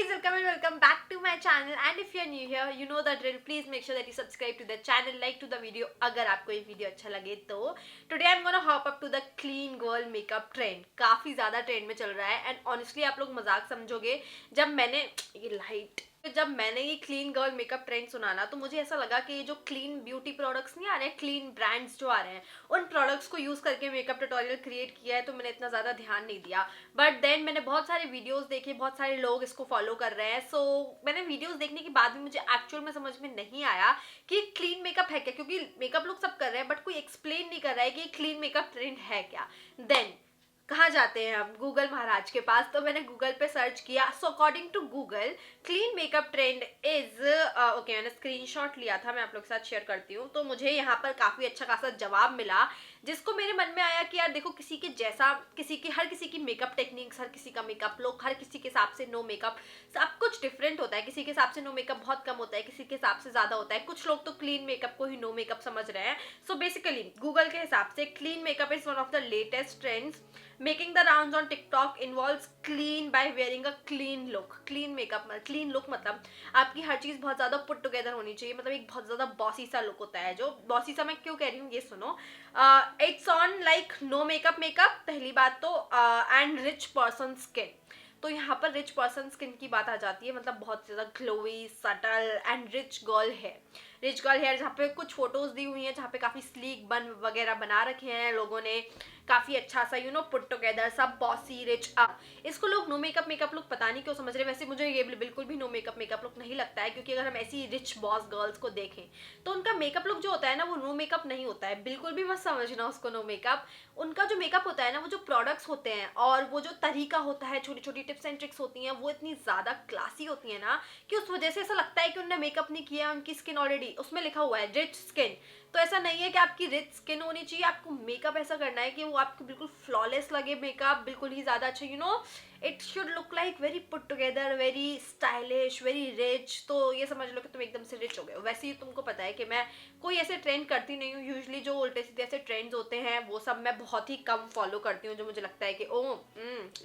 guys, welcome and welcome back to my channel. And if you're new here, you know the drill. Please make sure that you subscribe to the channel, like to the video अगर आपको ये video अच्छा लगे तो. Today I'm gonna hop up to the clean girl makeup trend. काफी ज़्यादा trend में चल रहा है and honestly आप लोग मजाक समझोगे जब मैंने ये क्लीन गर्ल मेकअप ट्रेंड सुना ना, तो मुझे ऐसा लगा कि ये जो क्लीन ब्यूटी प्रोडक्ट्स नहीं आ रहे हैं, क्लीन ब्रांड्स जो आ रहे हैं, उन प्रोडक्ट्स को यूज करके मेकअप ट्यूटोरियल क्रिएट किया है, तो मैंने इतना ज्यादा ध्यान नहीं दिया. बट देन मैंने बहुत सारे वीडियोस देखे, बहुत सारे लोग इसको फॉलो कर रहे हैं. सो मैंने वीडियोस देखने के बाद भी मुझे एक्चुअल में समझ में नहीं आया कि क्लीन मेकअप है क्या, क्योंकि मेकअप लोग सब कर रहे हैं बट कोई एक्सप्लेन नहीं कर रहा है कि क्लीन मेकअप ट्रेंड है क्या. देन कहाँ जाते हैं हम? गूगल महाराज के पास. तो मैंने गूगल पे सर्च किया. So according to Google, clean makeup trend is okay. मैंने स्क्रीनशॉट लिया था, मैं आप लोग के साथ शेयर करती हूँ. तो मुझे यहाँ पर काफी अच्छा खासा जवाब मिला, जिसको मेरे मन में आया कि यार देखो, किसी के जैसा हर किसी की मेकअप टेक्निक्स, हर किसी का मेकअप लुक, हर किसी के हिसाब से नो मेकअप सब कुछ डिफरेंट होता है. किसी के हिसाब से नो मेकअप बहुत कम होता है, किसी के हिसाब से ज्यादा होता है. कुछ लोग तो क्लीन मेकअप को ही नो मेकअप समझ रहे हैं. सो बेसिकली गूगल के हिसाब से clean makeup is one of the latest trends. Making the rounds on TikTok involves clean by wearing a clean look. Clean makeup, clean look मतलब आपकी हर चीज़ बहुत ज़्यादा put together होनी चाहिए. मतलब एक बहुत ज़्यादा बॉसी सा लुक होता है. जो बॉसी सा मैं क्यों कह रही हूँ ये सुनो. It's on like no makeup पहली बात तो, एंड रिच पर्सन स्किन. तो यहाँ पर रिच पर्सन स्किन की बात आ जाती है. मतलब बहुत ज़्यादा glowy, subtle and rich girl hair. Rich girl hair जहाँ पे कुछ फोटोज दी हुई हैं, जहाँ पे काफ़ी स्लीक बन वगैरह बना रखे हैं लोगों ने, काफ़ी अच्छा सा पुट टुगेदर, सब बॉसी रिच अप. इसको लोग नो मेकअप लुक पता नहीं क्यों समझ रहे हैं. वैसे मुझे ये बिल्कुल भी नो मेकअप लुक नहीं लगता है, क्योंकि अगर हम ऐसी रिच बॉस गर्ल्स को देखें तो उनका मेकअप लुक जो होता है ना, वो नो मेकअप नहीं होता है. बिल्कुल भी मत समझना उसको नो मेकअप. उनका जो मेकअप होता है ना, वो जो प्रोडक्ट्स होते हैं और वो जो तरीका होता है, छोटी छोटी टिप्स एंड ट्रिक्स होती हैं, वो इतनी ज़्यादा क्लासी होती है ना कि उस वजह से ऐसा लगता है कि उन्होंने मेकअप नहीं किया. उनकी स्किन ऑलरेडी उसमें लिखा हुआ है रिच स्किन. तो ऐसा नहीं है कि आपकी रिच स्किन होनी चाहिए. आपको मेकअप ऐसा करना है कि वो आपको बिल्कुल फ्लॉलेस लगे. मेकअप बिल्कुल ही ज़्यादा अच्छा, it should look like very put together, very stylish, very rich. तो ये समझ लो कि तुम एकदम से रिच हो गए हो. वैसे ही तुमको पता है कि मैं कोई ऐसे ट्रेंड करती नहीं हूँ. यूजुअली जो उल्टे सीधे ऐसे ट्रेंड्स होते हैं वो सब मैं बहुत ही कम फॉलो करती हूँ, जो मुझे लगता है कि oh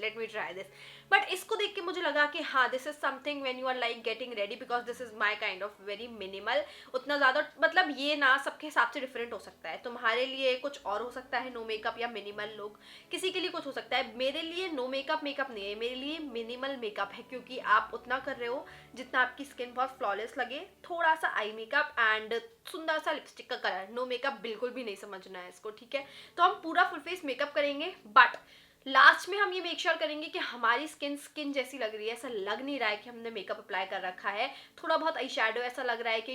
let me try this. But इसको देख के मुझे लगा कि हाँ, this is something when you are like getting ready, because this is my kind of very minimal. उतना ज़्यादा मतलब ये ना सबके हिसाब से डिफरेंट हो सकता है. तुम्हारे लिए कुछ और हो सकता है नो मेकअप या मिनिमल लुक, किसी के लिए कुछ हो सकता है. मेरे लिए नो मेकअप नहीं है, मेरे लिए मिनिमल मेकअप है, क्योंकि आप उतना कर रहे हो जितना आपकी स्किन बहुत फ्लॉलेस लगे. थोड़ा सा आई मेकअप एंड सुंदर सा लिपस्टिक का कलर. नो मेकअप बिल्कुल भी नहीं समझना है इसको, ठीक है. तो हम पूरा फुल फेस मेकअप करेंगे, बट लास्ट में हम ये मेक श्योर करेंगे कि हमारी स्किन जैसी लग रही है. ऐसा लग नहीं रहा है कि हमने मेकअप अप्लाई कर रखा है. थोड़ा बहुत आई शेडो ऐसा लग रहा है कि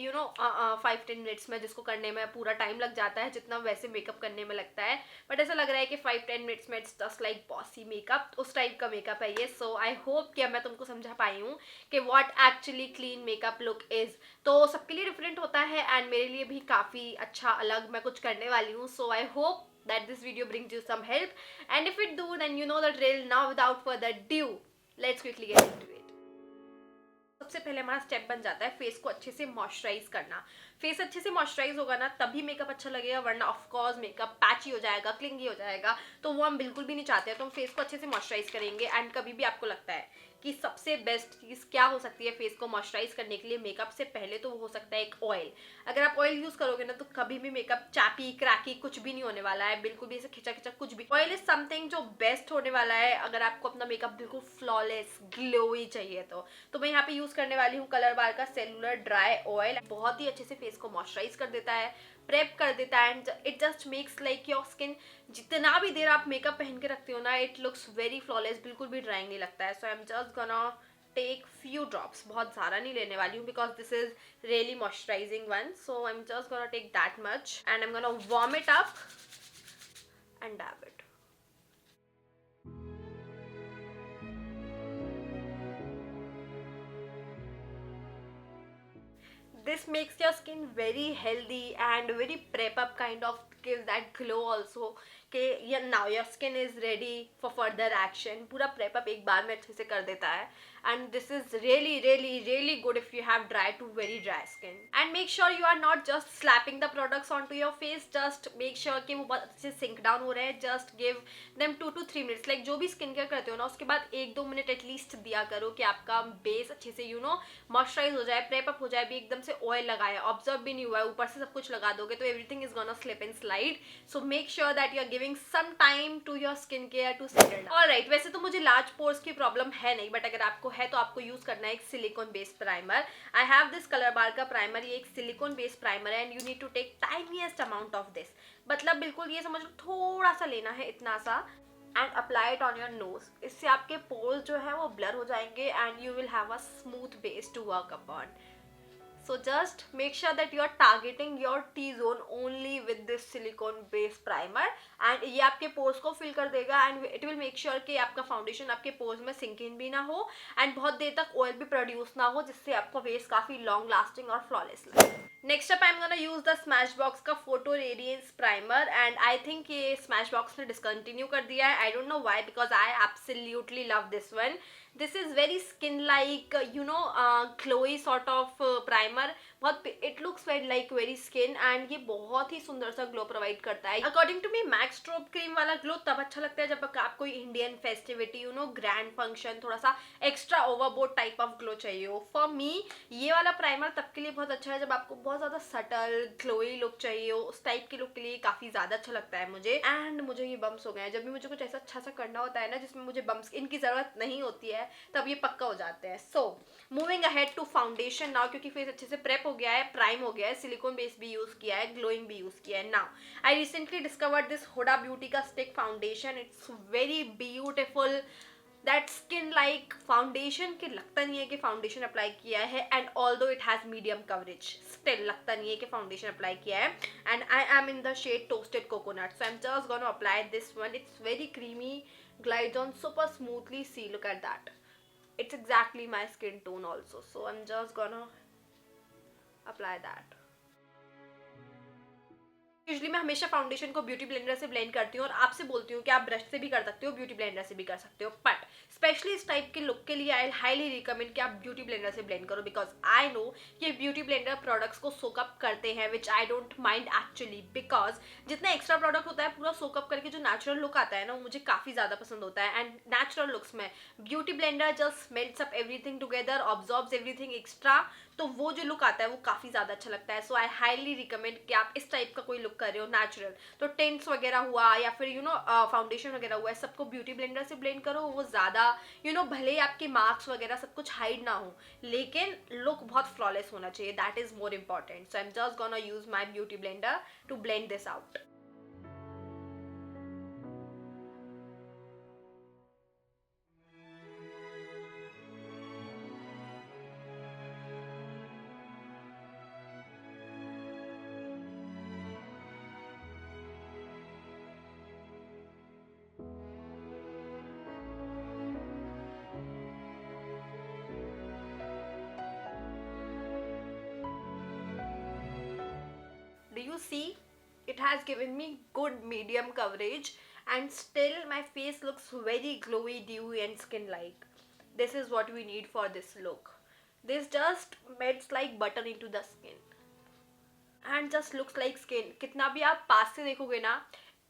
5-10 मिनट्स में, जिसको करने में पूरा टाइम लग जाता है जितना वैसे मेकअप करने में लगता है, बट ऐसा लग रहा है कि 5-10 मिनट्स में it's just like bossy makeup. उस टाइप का मेकअप है ये. सो आई होप कि अब मैं तुमको समझा पाई हूँ कि what actually clean makeup look is. तो सबके लिए डिफरेंट होता है एंड मेरे लिए भी काफ़ी अच्छा अलग मैं कुछ करने वाली हूँ. So I hope that this video brings you some help, and if it do, then you know the drill. Now without further ado, let's quickly get into it. सबसे पहले हमारा स्टेप बन जाता है फेस को अच्छे से मॉइस्चराइज करना. फेस अच्छे से मॉइस्चराइज होगा ना तभी मेकअप अच्छा लगेगा, वरना ऑफ कोर्स मेकअप पैची हो जाएगा, क्लिंगी हो जाएगा. तो वो हम बिल्कुल भी नहीं चाहते हैं. तो हम फेस को अच्छे से मॉइस्चराइज करेंगे. एंड कभी भी आपको लगता है कि सबसे बेस्ट चीज़ क्या हो सकती है फेस को मॉइस्चराइज करने के लिए मेकअप से पहले, तो वो हो सकता है एक ऑयल. अगर आप ऑयल यूज करोगे ना तो कभी भी मेकअप चैपी क्रैकी कुछ भी नहीं होने वाला है. बिल्कुल भी ऐसे खिंचा खिंचा कुछ भी. ऑयल इज समथिंग जो बेस्ट होने वाला है अगर आपको अपना मेकअप बिल्कुल फ्लॉलेस ग्लोई चाहिए. तो मैं यहाँ पे यूज करने वाली हूँ कलर बार का सेलुलर ड्राई ऑयल. बहुत ही अच्छे से फेस को मॉइस्चराइज कर देता है, प्रेप कर देता है, and it just makes like your skin, जितना भी देर आप मेकअप पहन के रखते हो ना, इट लुक्स वेरी फ्लॉलेस, बिल्कुल भी ड्राइंग नहीं लगता है. So I am just gonna take few drops. बहुत ज़्यादा नहीं लेने वाली हूँ because this is really moisturizing one. So I am just gonna take that much and I am gonna warm it up and dab it. This makes your skin very healthy and very prep up kind of gives that glow also कि ये now your skin is ready for further action. पूरा prep up एक बार में अच्छे से कर देता है. And this is really really really good if you have dry to very dry skin. And make sure you are not just slapping the products onto your face. Just make sure कि वो बहुत अच्छे से sink down हो रहे हैं. Just give them 2 to 3 minutes. Like जो भी स्किन केयर करते हो ना, उसके बाद 1-2 मिनट एटलीस्ट दिया करो कि आपका बेस अच्छे से मॉइस्चराइज हो जाए, प्रेप अप हो जाए. भी एकदम से ऑयल लगाया, ऑब्जर्व भी नहीं हुआ है, ऊपर से सब कुछ लगा दोगे तो everything is gonna slip and slide. So make sure that you are giving some time to your skin care to settle down. Alright, वैसे तो मुझे लार्ज पोर्स की प्रॉब्लम है नहीं, बट अगर आपको है तो आपको यूज करना है एक silicone based primer. I have this colour bar का प्राइमर. ये एक सिलिकॉन बेस्ड प्राइमर है and you need to take tiniest amount of this. मतलब बिल्कुल ये समझ लो थोड़ा सा लेना है, इतना सा, and apply it on your nose. इससे आपके पोर्स जो है वो ब्लर हो जाएंगे and you will have a smooth base to work upon. So just make sure that you are targeting your T-zone only with this silicone based primer and ये आपके pores को fill कर देगा and it will make sure कि आपका foundation आपके pores में sink in भी ना हो and बहुत देर तक oil भी produce ना हो, जिससे आपका base काफी long lasting और flawless लगे. Next up I'm gonna use the Smashbox का Photo Radiance Primer and I think ये Smashbox ने discontinue कर दिया है. I don't know why because I absolutely love this one. This is very skin like glowy sort of primer. बहुत it looks like very skin and ये बहुत ही सुंदर सा ग्लो प्रोवाइड करता है. According to me MAC strobe cream वाला glow तब अच्छा लगता है जब आप कोई इंडियन फेस्टिविटी ग्रैंड फंक्शन, थोड़ा सा extra overboard type of glow चाहिए हो. फॉर मी ये वाला प्राइमर तब के लिए बहुत अच्छा है जब आपको बहुत ज्यादा सटल ग्लोई लुक चाहिए हो. उस टाइप के लुक के लिए काफी ज्यादा अच्छा लगता है मुझे. एंड मुझे ये बम्स हो गए हैं. जब भी मुझे कुछ ऐसा अच्छा सा करना होता है ना जिसमें मुझे बम्स इनकी जरूरत नहीं होती है, तब ये पक्का हो जाते हैं. So moving ahead to foundation now, क्योंकि फेस अच्छे से प्रेप हो गया है, प्राइम हो गया है, सिलिकॉन बेस भी यूज किया है, ग्लोइंग भी यूज किया है. Now I recently discovered this Huda beauty का stick foundation. It's very beautiful. That skin like foundation के लगता नहीं है कि फाउंडेशन अप्लाई किया है and although it has medium coverage, still लगता नहीं है कि फाउंडेशन अप्लाई किया है. And I am in the shade toasted coconut. So I am just gonna apply this one. It's very creamy, glides on super smoothly. See, look at that. It's exactly my skin tone also. So I'm just gonna apply that. Usually मैं हमेशा foundation को beauty blender से blend करती हूँ और आपसे बोलती हूँ कि आप ब्रश से भी कर सकते हो, ब्यूटी ब्लेंडर से भी कर सकते हो, बट स्पेशली इस टाइप के लुक के लिए आई हाईली रिकमेंड कि आप ब्यूटी ब्लेंडर से ब्लेंड करो बिकॉज आई नो कि ब्यूटी ब्लेंडर प्रोडक्ट्स को सोकअप करते हैं, which I don't mind actually because जितना एक्स्ट्रा प्रोडक्ट होता है पूरा सोकअप करके जो नेचुरल लुक आता है ना वो मुझे काफ़ी ज़्यादा पसंद होता है. एंड नेचुरल लुक्स में beauty blender just melts up everything together, absorbs everything extra, तो वो जो लुक आता है वो काफ़ी ज़्यादा अच्छा लगता है. सो आई हाईली रिकमेंड कि आप इस टाइप का कोई लुक कर रहे हो नेचुरल, तो टेंट्स वगैरह हुआ या फिर फाउंडेशन वगैरह हुआ है, सबको ब्यूटी ब्लेंडर से ब्लेंड करो. वो ज़्यादा भले ही आपके मार्क्स वगैरह सब कुछ हाइड ना हो लेकिन लुक बहुत फ्लॉलेस होना चाहिए. That is more important. So I am just gonna use my beauty blender to blend this out. Do you see? It has given me good medium coverage and still my face looks very glowy, dewy and skin like. This is what we need for this look. This just melts like butter into the skin and just looks like skin. कितना भी आप पास से देखोगे ना,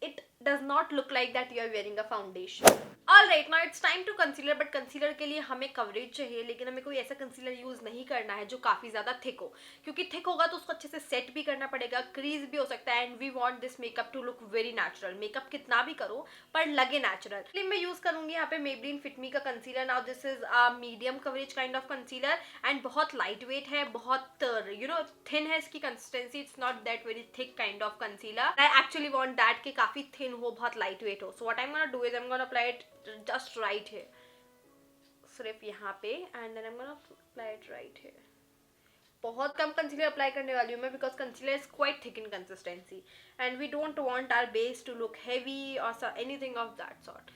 it does not look like that you are wearing a foundation. Alright, now it's time to concealer, but concealer के लिए हमें coverage चाहिए, लेकिन हमें कोई ऐसा कंसीलर यूज नहीं करना है जो काफी ज्यादा थिक हो, क्योंकि थिक होगा तो उसको अच्छे से सेट भी करना पड़ेगा, क्रीज भी हो सकता है. And we want this makeup to look very natural. Makeup कितना भी करो पर लगे नेचुरल. मैं यूज करूंगी यहाँ पे Maybelline Fit Me का concealer. Now this is a medium coverage kind of concealer and बहुत लाइट वेट है, बहुत थिन है इसकी consistency. It's not that very thick kind of concealer. I actually want that कि काफी थिन हो, बहुत लाइट वेट हो. So what I am gonna do is I am gonna apply it just right here, सिर्फ यहाँ पे, and then I'm gonna apply it right here. बहुत कम concealer apply करने वाली हूँ मैं because concealer is quite thick in consistency and we don't want our base to look heavy और anything of that sort.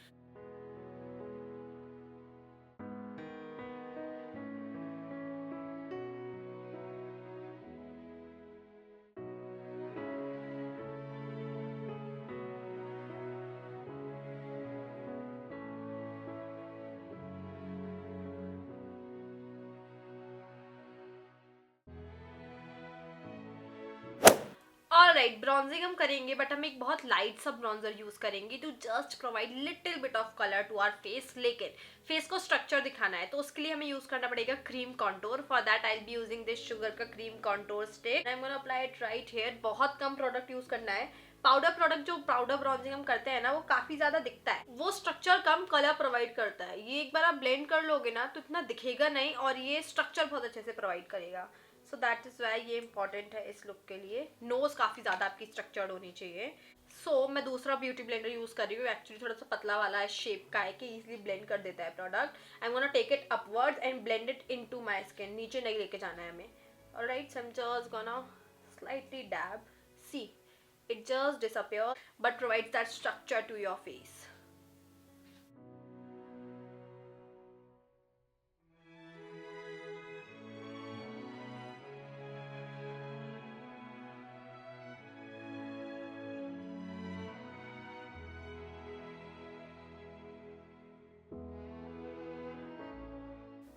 Alright, bronzing हम करेंगे but हम एक बहुत लाइट सा ब्रॉन्जर यूज करेंगे to just provide little bit of colour to our face, लेकिन face को स्ट्रक्चर दिखाना है तो उसके लिए हमें यूज करना पड़ेगा cream contour. For that I will be using this sugar का cream contour stick. I am gonna apply it right here. बहुत कम प्रोडक्ट यूज करना है. पाउडर प्रोडक्ट जो पाउडर ब्रॉन्जिंग हम करते हैं ना, वो काफी ज्यादा दिखता है, वो स्ट्रक्चर कम कलर प्रोवाइड करता है. ये एक बार आप ब्लेंड कर लोगे ना तो इतना दिखेगा नहीं, और ये स्ट्रक्चर बहुत अच्छे से प्रोवाइड करेगा. सो दैट इज वाई ये इंपॉर्टेंट है इस लुक के लिए. नोज काफी ज्यादा आपकी स्ट्रक्चर्ड होनी चाहिए. सो मैं दूसरा ब्यूटी ब्लेंडर यूज कर रही हूँ. एक्चुअली थोड़ा सा पतला वाला है, शेप का है कि इजीली ब्लेंड कर देता है product. I am gonna take it upwards and blend it into my skin. नीचे नहीं लेके जाना है हमें. Alright, so I am just gonna slightly dab. See, it just disappears but provides that structure to your face.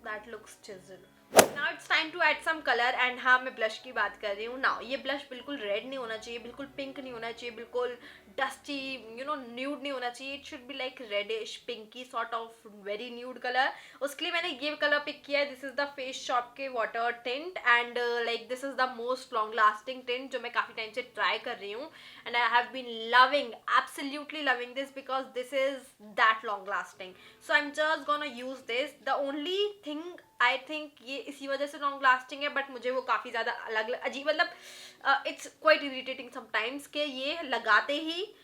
That looks chiseled. Now it's time to add some color. and हाँ, मैं blush की बात कर रही हूँ. Now ये blush बिल्कुल red नहीं होना चाहिए, बिल्कुल पिंक नहीं होना चाहिए, बिल्कुल डस्टी न्यूड नहीं होना चाहिए. It should be like reddish pinky sort of very nude colour. उसके लिए मैंने ये कलर पिक किया है. This is the Face Shop के water tint and like this is the most long lasting tint जो मैं काफी टाइम से ट्राई कर रही हूँ. And I have been loving, absolutely loving this because this is that long lasting. So I am just gonna use this. The only thing I think ये इसी वजह से लॉन्ग लास्टिंग है, बट मुझे वो काफ़ी ज़्यादा अलग अजीब, मतलब इट्स क्वाइट इरिटेटिंग समटाइम्स के ये लगाते ही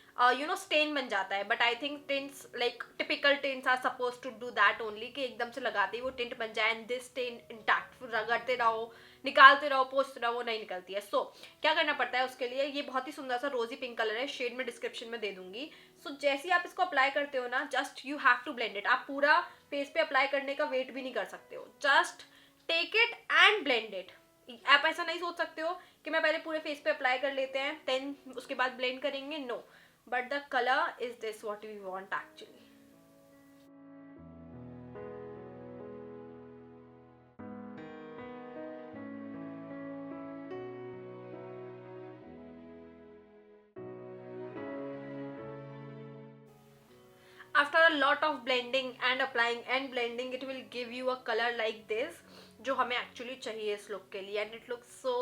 स्टेन बन जाता है. But I think tints like typical tints are suppose to do that only, कि एकदम से लगाते ही वो टिंट बन जाए एंड दिस टिंट इंटैक्ट. रगड़ते रहो, निकालते रहो, पोंछते रहो, वो नहीं निकलती है. सो क्या करना पड़ता है उसके लिए? ये बहुत ही सुंदर सा रोजी पिंक कलर है. शेड में डिस्क्रिप्शन में दे दूंगी. सो जैसे ही आप इसको अप्लाई करते हो ना, just you have to blend it. आप पूरा फेस पे अप्लाई करने का वेट भी नहीं कर सकते हो. Just take it and blend it. आप ऐसा नहीं सोच सकते हो कि मैं पहले पूरे फेस पे अप्लाई कर लेते हैं देन उसके बाद ब्लेंड करेंगे. No, but the colour is this what we want actually. After a lot of blending and applying and blending, it will give you a color like this, जो हमें actually चाहिए इस look के लिए. And it looks so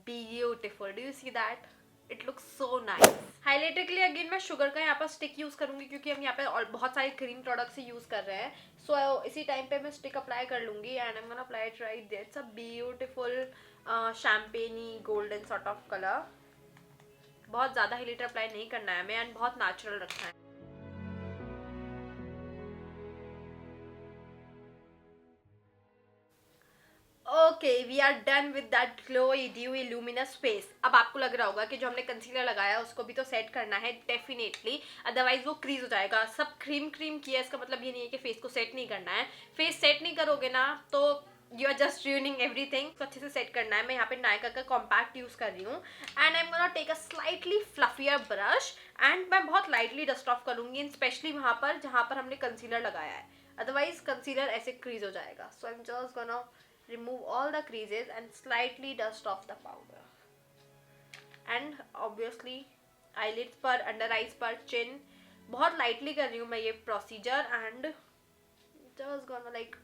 beautiful. Do you see that? It looks so nice. Highlighter के लिए again मैं sugar का यहाँ पर स्टिक यूज करूंगी क्योंकि हम यहाँ पे और बहुत सारे क्रीम प्रोडक्ट्स ही यूज कर रहे हैं. सो इसी टाइम पे मैं स्टिक अप्लाई कर लूंगी. And I am gonna apply it right there. It's a beautiful champagne golden sort of colour. बहुत ज्यादा हाईलाइटर अप्लाई नहीं करना है हमें एंड बहुत नेचुरल रखना है. Okay, we are done with that glowy dewy luminous face. अब आपको लग रहा होगा कि जो हमने कंसीलर लगाया उसको भी तो सेट करना है डेफिनेटली, अदरवाइज वो क्रीज हो जाएगा. सब क्रीम क्रीम किया, इसका मतलब ये नहीं है कि फेस को सेट नहीं करना है. फेस सेट नहीं करोगे ना तो you are just ruining everything. तो अच्छे से सेट करना है. मैं यहाँ पे नायका का कॉम्पैक्ट यूज कर रही हूँ. And I am gonna take a slightly fluffier brush and मैं बहुत लाइटली डस्ट ऑफ करूंगी, स्पेशली वहाँ पर जहाँ पर हमने कंसीलर लगाया है, अदरवाइज कंसीलर ऐसे क्रीज हो जाएगा. So I am just gonna remove all the creases and slightly dust off the powder. And obviously eyelids पर, under eyes पर, chin, बहुत lightly कर रही हूँ मैं ये procedure and just gonna like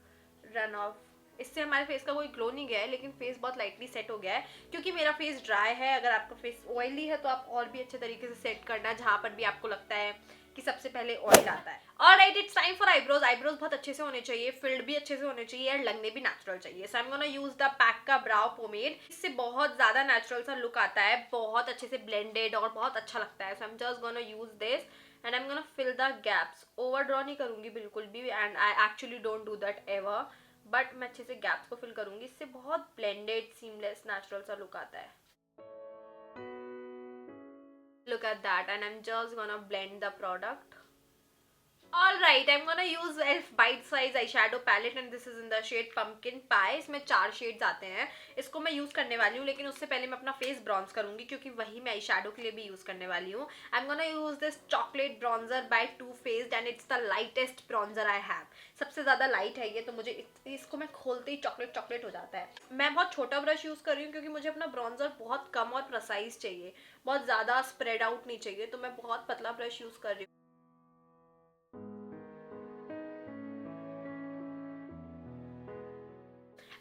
run off. इससे हमारे फेस का कोई ग्लो नहीं गया है, लेकिन फेस बहुत लाइटली सेट हो गया है क्योंकि मेरा फेस ड्राई है. अगर आपका फेस ऑयली है तो आप और भी अच्छे तरीके से सेट करना, जहाँ पर भी आपको लगता है कि सबसे पहले ऑयल आता है. Alright, it's time for eyebrows. Eyebrows बहुत अच्छे से होने चाहिए, फिल्ड भी अच्छे से होने चाहिए और लगने भी नेचुरल चाहिए. So I am gonna use the PAC का ब्राउ पोमेड. इससे बहुत ज्यादा नेचुरल सा लुक आता है, बहुत अच्छे से ब्लेंडेड और बहुत अच्छा लगता है. So I am just gonna use this and I am gonna fill the gaps. Overdraw नहीं करूंगी बिल्कुल भी, and I actually don't do that ever, but मैं अच्छे से गैप्स को फिल करूंगी. इससे बहुत ब्लेंडेड सीमलेस नेचुरल सा लुक आता है. Look at that. And I'm just gonna blend the product. Alright, I'm gonna use elf bite size eyeshadow palette and this is in the shade pumpkin pie. इसमें 4 shades आते हैं. इसको मैं use करने वाली हूँ, लेकिन उससे पहले मैं अपना फेस ब्रॉन्ज करूंगी क्योंकि वही मैं eyeshadow के लिए भी यूज करने वाली हूँ. I'm gonna use this chocolate bronzer by Too Faced and it's the lightest bronzer I have. सबसे ज्यादा लाइट है ये, तो मुझे इसको मैं खोलते ही चॉकलेट चॉकलेट हो जाता है. मैं बहुत छोटा ब्रश यूज कर रही हूँ क्योंकि मुझे अपना ब्रॉन्जर बहुत कम और प्रिसाइज चाहिए, बहुत ज्यादा स्प्रेड आउट नहीं चाहिए, तो मैं बहुत पतला ब्रश यूज कर रही हूँ.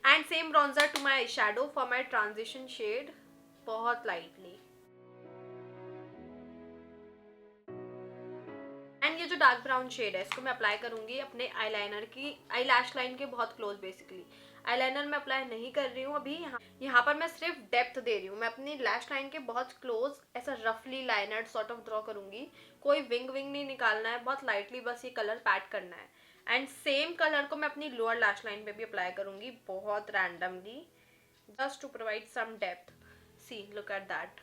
And same bronzer to my shadow for my transition shade, बहुत लाइटली. एंड ये जो डार्क ब्राउन शेड है इसको मैं अप्लाई करूंगी अपने आईलाइनर की आई लैश लाइन के बहुत क्लोज. बेसिकली आईलाइनर मैं अप्लाई नहीं कर रही हूँ अभी. यहाँ पर मैं सिर्फ डेप्थ दे रही हूँ. मैं अपनी लैश लाइन के बहुत क्लोज ऐसा रफली लाइनर सॉर्ट ऑफ ड्रॉ करूंगी. कोई विंग विंग नहीं निकालना है, बहुत लाइटली बस ये कलर पैड करना है. एंड सेम कलर को मैं अपनी लोअर लैश लाइन पे भी अप्लाई करूंगी बहुत randomly, just to provide some depth. See, look at that.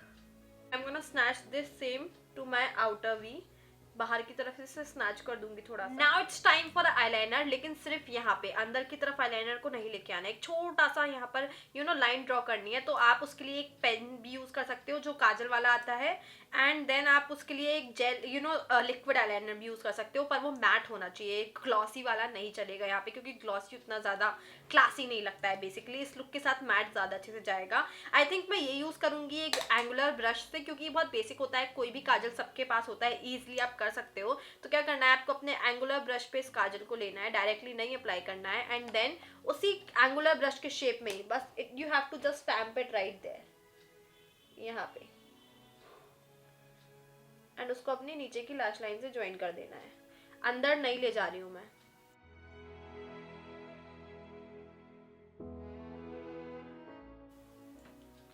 I am gonna snatch this same to my outer V. बाहर की तरफ से स्नैच कर दूंगी थोड़ा सा. Now it's time for eyeliner, लेकिन सिर्फ यहाँ पे अंदर की तरफ आईलाइनर को नहीं लेके आना है. एक छोटा सा यहाँ पर लाइन ड्रॉ करनी है, तो आप उसके लिए एक पेन भी यूज कर सकते हो जो काजल वाला आता है. एंड देन आप उसके लिए एक जेल लिक्विड आईलाइनर भी यूज कर सकते हो, पर वो मैट होना चाहिए, ग्लॉसी वाला नहीं चलेगा यहाँ पे क्योंकि ग्लॉसी उतना ज्यादा क्लासी नहीं लगता है. बेसिकली इस लुक के साथ मैट ज्यादा अच्छे से जाएगा. आई थिंक मैं ये यूज करूंगी एक एंगुलर ब्रश से क्योंकि ये बहुत बेसिक होता है. कोई भी काजल सबके पास होता है, इजिली आप कर सकते हो. तो क्या करना है, आपको अपने एंगुलर ब्रश पे इस काजल को लेना है, डायरेक्टली नहीं अप्लाई करना है. एंड देन उसी एंगुलर ब्रश के शेप में ही बस you have to just stamp it right there यहाँ पे. एंड उसको अपनी नीचे की लैश लाइन से ज्वाइन कर देना है. अंदर नहीं ले जा रही हूँ मैं.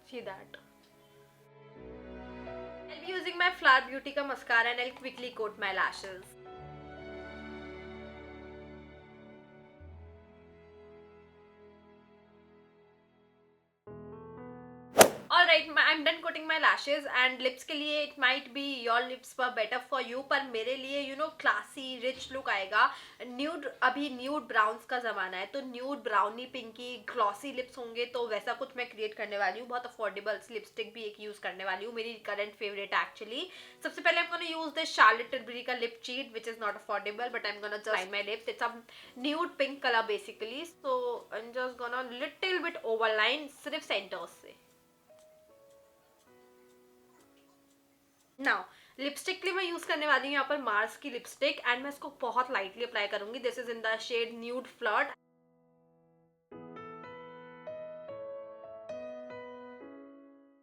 See that. I'll be using my Flower Beauty का mascara and I'll quickly coat my lashes. Alright, I'm done coating my lashes and lips के लिए it might be your lips were better for you, पर मेरे लिए classy rich look आएगा. Nude, अभी nude browns का जमाना है, तो nude browny pinky glossy lips होंगे, तो वैसा कुछ मैं क्रिएट करने वाली हूँ. बहुत अफोर्डेबल लिपस्टिक भी एक यूज करने वाली हूँ, मेरी करंट फेवरेट एक्चुअली. सबसे पहले I'm gonna use this Charlotte Tilbury का lip cheat which is not affordable, but I'm gonna just line my lips. It's a nude pink color basically, so I'm just gonna little bit overline सिर्फ centres से. Now lipstick के लिए मैं use करने वाली हूँ यहाँ पर मार्स की लिपस्टिक एंड मैं इसको बहुत लाइटली अप्लाई करूंगी. This is in the shade nude flirt.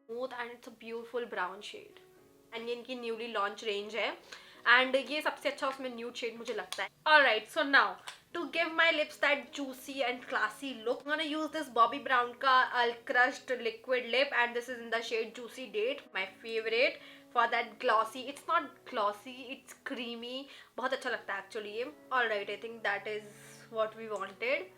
Smooth and it's a beautiful brown shade and ये इनकी न्यूली लॉन्च रेंज है एंड ये सबसे अच्छा उसमें न्यूड शेड मुझे लगता है. Alright, so now to give my lips that juicy and classy look, I'm gonna use this Bobbi Brown ka crushed liquid lip and this is in the shade Juicy Date, my favorite for that glossy. It's not glossy, it's creamy. बहुत अच्छा लगता है actually ये. Alright, I think that is what we wanted.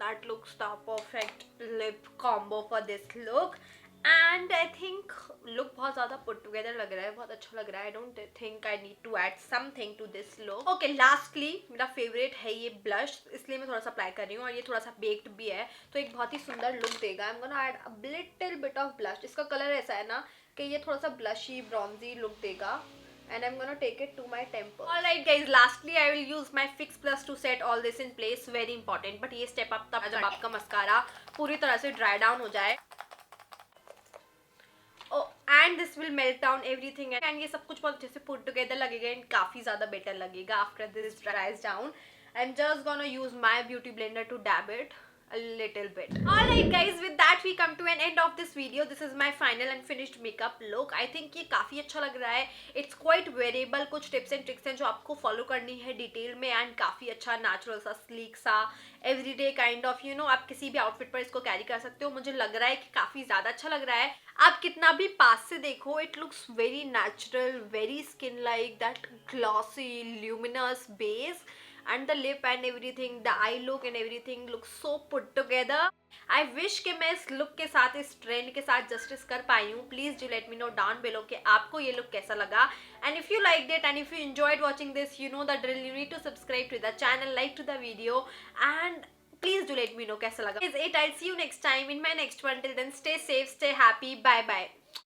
That looks the perfect lip combo for this look. And I think look बहुत ज़्यादा put together लग रहा है, बहुत अच्छा लग रहा है. I don't think I need to add something to this look. Okay, lastly मेरा फेवरेट है ये ब्लश, इसलिए मैं थोड़ा सा अप्लाई कर रही हूँ और ये थोड़ा सा बेक्ड भी है तो एक बहुत ही सुंदर लुक देगा. आई am gonna add a little bit of blush. इसका कलर ऐसा है ना कि ये थोड़ा सा ब्लशी ब्रॉन्जी लुक देगा. And I'm gonna take it to my temple. Alright guys, lastly I will use my Fix Plus to set all this in place. Very important. But ये step up तब जब आपका mascara पूरी तरह से dry down हो जाए. And this will melt down everything and ये सब कुछ बहुत अच्छे से put together लगेगा and काफी ज़्यादा better लगेगा after this dries down. I'm just gonna use my beauty blender to dab it a little bit. Alright guys, with that we come to an end of this video. This is my final and finished makeup look. I think ये काफ़ी अच्छा लग रहा है. It's quite variable. कुछ tips and tricks हैं जो आपको follow करनी है डिटेल में and काफ़ी अच्छा natural सा sleek सा everyday kind of आप किसी भी outfit पर इसको carry कर सकते हो. मुझे लग रहा है कि काफ़ी ज़्यादा अच्छा लग रहा है. आप कितना भी पास से देखो, it looks very natural, very skin like, that glossy luminous base. And the lip and everything, the I look and everything look so put together. I wish कि मैं इस लुक के साथ, इस ट्रेंड के साथ जस्टिस कर पाई हूँ। Please do let me know down below कि आपको ये लुक कैसा लगा। And if you like it and if you enjoyed watching this, you know the drill, you need to subscribe to the channel, like to the video, and please do let me know कैसा लगा। Is it, I'll see you next time in my next one. Till then, stay safe, stay happy, bye bye.